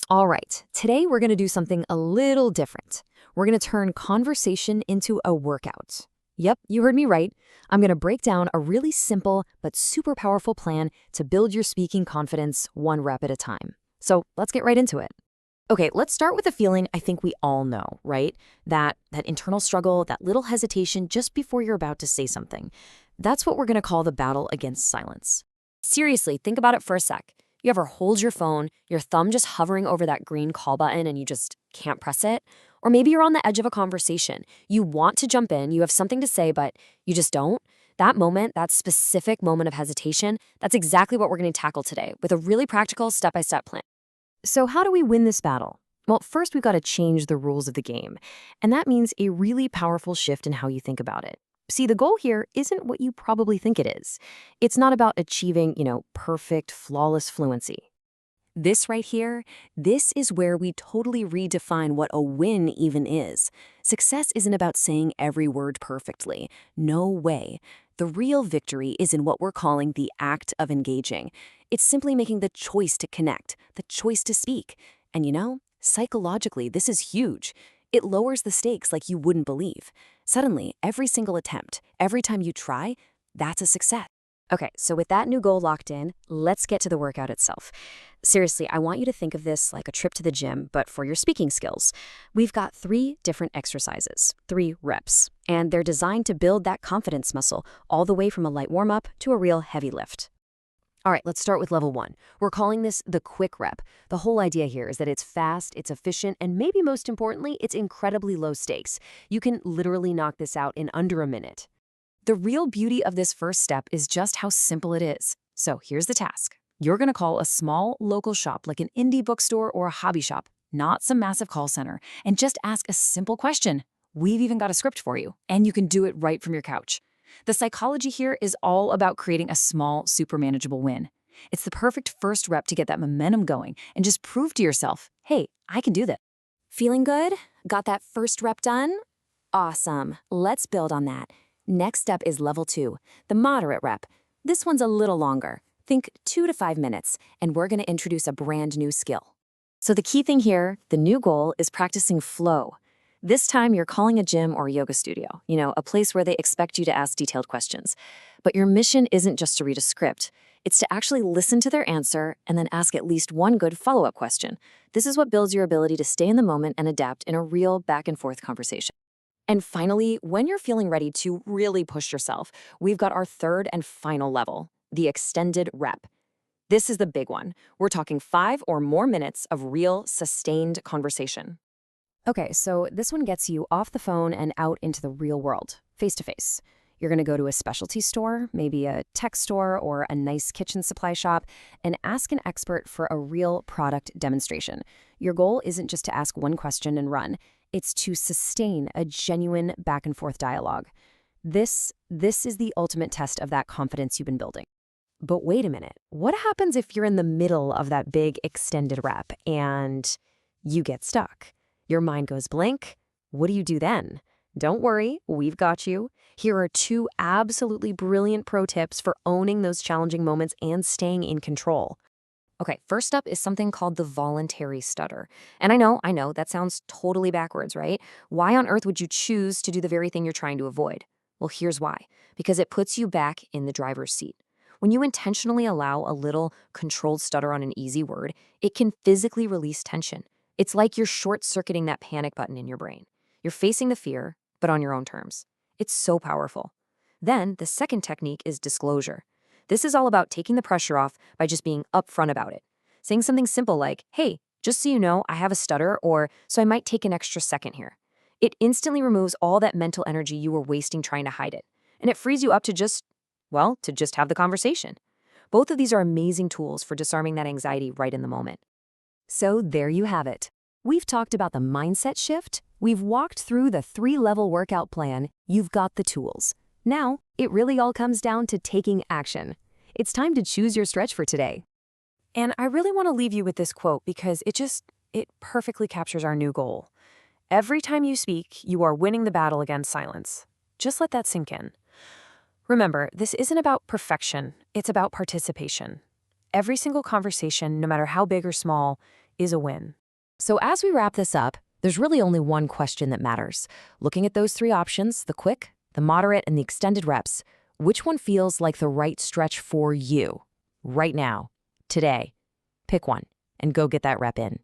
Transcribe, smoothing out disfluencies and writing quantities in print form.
All right, today we're going to do something a little different. We're going to turn conversation into a workout. Yep, you heard me right. I'm going to break down a really simple but super powerful plan to build your speaking confidence one rep at a time. So let's get right into it. Okay, let's start with a feeling I think we all know, right? That internal struggle, that little hesitation just before you're about to say something. That's what we're going to call the battle against silence. Seriously, think about it for a sec. You ever hold your phone, your thumb just hovering over that green call button and you just can't press it? Or maybe you're on the edge of a conversation. You want to jump in, you have something to say, but you just don't. That moment, that specific moment of hesitation, that's exactly what we're going to tackle today with a really practical step-by-step plan. So how do we win this battle? Well, first we've got to change the rules of the game. And that means a really powerful shift in how you think about it. See, the goal here isn't what you probably think it is. It's not about achieving, perfect, flawless fluency. This right here, this is where we totally redefine what a win even is. Success isn't about saying every word perfectly. No way. The real victory is in what we're calling the act of engaging. It's simply making the choice to connect, the choice to speak. And psychologically, this is huge. It lowers the stakes like you wouldn't believe. Suddenly, every single attempt, every time you try, that's a success. Okay, so with that new goal locked in, let's get to the workout itself. Seriously, I want you to think of this like a trip to the gym, but for your speaking skills. We've got 3 different exercises, 3 reps, and they're designed to build that confidence muscle all the way from a light warm-up to a real heavy lift. All right, let's start with level 1. We're calling this the quick rep. The whole idea here is that it's fast, it's efficient, and maybe most importantly, it's incredibly low stakes. You can literally knock this out in under a minute. The real beauty of this first step is just how simple it is. So here's the task. You're going to call a small local shop like an indie bookstore or a hobby shop, not some massive call center, and just ask a simple question. We've even got a script for you, and you can do it right from your couch. The psychology here is all about creating a small, super manageable win. It's the perfect first rep to get that momentum going and just prove to yourself, hey, I can do this. Feeling good? Got that first rep done? Awesome. Let's build on that. Next up is level 2, the moderate rep. This one's a little longer. Think 2 to 5 minutes, and we're going to introduce a brand new skill. So the key thing here, the new goal, is practicing flow. This time you're calling a gym or a yoga studio, a place where they expect you to ask detailed questions. But your mission isn't just to read a script. It's to actually listen to their answer and then ask at least one good follow-up question. This is what builds your ability to stay in the moment and adapt in a real back-and-forth conversation. And finally, when you're feeling ready to really push yourself, we've got our third and final level, the extended rep. This is the big one. We're talking 5 or more minutes of real, sustained conversation. Okay, so this one gets you off the phone and out into the real world, face-to-face. You're going to go to a specialty store, maybe a tech store or a nice kitchen supply shop, and ask an expert for a real product demonstration. Your goal isn't just to ask one question and run. It's to sustain a genuine back-and-forth dialogue. This is the ultimate test of that confidence you've been building. But wait a minute. What happens if you're in the middle of that big extended rep and you get stuck? Your mind goes blank. What do you do then? Don't worry, we've got you. Here are 2 absolutely brilliant pro tips for owning those challenging moments and staying in control. Okay, first up is something called the voluntary stutter. And I know, that sounds totally backwards, right? Why on earth would you choose to do the very thing you're trying to avoid? Well, here's why. Because it puts you back in the driver's seat. When you intentionally allow a little controlled stutter on an easy word, it can physically release tension. It's like you're short-circuiting that panic button in your brain. You're facing the fear, but on your own terms. It's so powerful. Then, the second technique is disclosure. This is all about taking the pressure off by just being upfront about it. Saying something simple like, hey, just so you know, I have a stutter, or so I might take an extra second here. It instantly removes all that mental energy you were wasting trying to hide it. And it frees you up to just have the conversation. Both of these are amazing tools for disarming that anxiety right in the moment. So there you have it. We've talked about the mindset shift. We've walked through the 3-level workout plan. You've got the tools. Now, it really all comes down to taking action. It's time to choose your stretch for today. And I really want to leave you with this quote because it perfectly captures our new goal. Every time you speak, you are winning the battle against silence. Just let that sink in. Remember, this isn't about perfection. It's about participation. Every single conversation, no matter how big or small, is a win. So as we wrap this up, there's really only one question that matters. Looking at those three options, the quick, the moderate, and the extended reps, which one feels like the right stretch for you? Right now, today. Pick one and go get that rep in.